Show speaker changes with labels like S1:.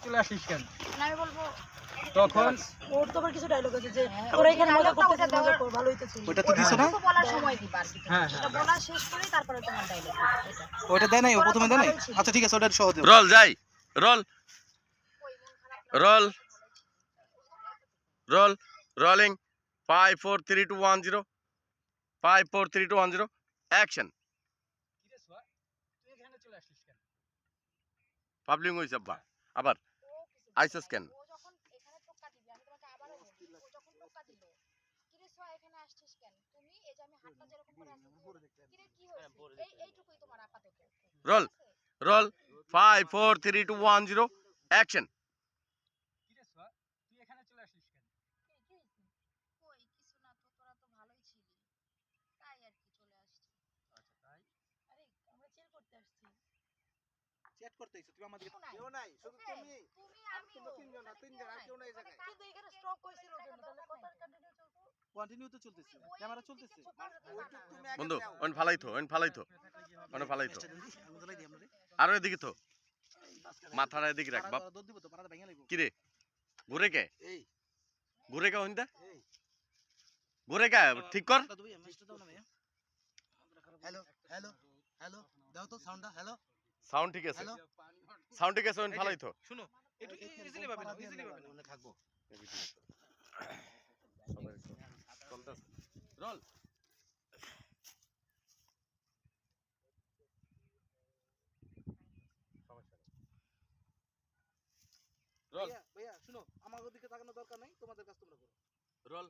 S1: চলে আসিস কেন?
S2: আমি বলবো
S1: তখন
S3: ওর তো আবার কিছু ডায়লগ আছে যে তোরা এখানে মজা করতেছিস, মজা কর, ভালো হইতেছে।
S4: ওটা তো দিছো না?
S2: বলার সময় দিবা আর কি।
S1: হ্যাঁ,
S2: এটা বলা শেষ করে তারপরে তোমার ডায়লগ এটা।
S4: ওটা দেয় নাই, ও প্রথমে দেয় নাই। আচ্ছা ঠিক আছে, ওটা সহ দিও।
S5: রোল যাই roll roll roll rolling 5 4 3 2 1 0 5 4 3 2 1 0 action
S1: কিরে সোয়া, তুই এখানে চলে আসিস কেন?
S5: পাবলিং হইছে আব্বা আবার আইসস কেন
S2: ও যখন এখানে টোক্কা দিবে আমি তোমাকে আবারও বলি ও যখন টোক্কা দিল কিরে সোয়া এখানে আসছিস কেন তুমি এই যে আমি হাতটা যেরকম করে আছি কিরে কি হইছে এইটুকুই তোমার আপাতত
S5: রোল রোল 5 4 3 2 1 0 অ্যাকশন
S1: কিরে সোয়া, তুই এখানে চলে আসিস কেন?
S2: কই কিছু না তো তোরা তো ভালোই ছিলি তাই আর কি চলে আসছি
S1: আচ্ছা তাই?
S3: আরে আমরা চিল করতে আসছি।
S4: চ্যাট করতে আইছো তুমি আমাদের।
S2: কেউ নাই শুধু তুমি আমি তিনজন আর কেউ নাই জায়গায়
S3: কিন্তু এখানে স্টপ হইছিল কেন? তাহলে কথা কন্টিনিউ চলতো।
S4: কন্টিনিউ তো চলতেছে, ক্যামেরা চলতেছে।
S5: বন্ধু অন ফালাইতো অন ফালাইতো
S4: আমি জ্বালাই দিই আমরা।
S5: আর এদিকে তো মাথাটা এদিকে রাখ বাপ
S4: দৌড় দিব তো, পাড়াটা ভেঙে লাইবো।
S5: কিরে ঘুরে কে
S4: এই
S5: ঘুরে কে হইন্দা
S4: এই
S5: ঘুরে কে ঠিক কর
S4: পাড়াটা দুই মিষ্টি দাও না ভাইয়া। হ্যালো হ্যালো হ্যালো, দাও তো সাউন্ডটা। হ্যালো
S5: সাউন্ড ঠিক আছে
S4: হ্যালো,
S5: সাউন্ড ঠিক আছে অন ফালাইতো
S4: শুনো একটু ইজিলি পাবেন, ইজিলি পাবেন, আমরা থাকবো।
S5: রোল রোল
S4: ভাইয়া ভাইয়া শুনো, আমার ওদিকে তাকানোর দরকার নাই, তোমাদের কাজ তোমরা করো।
S5: রোল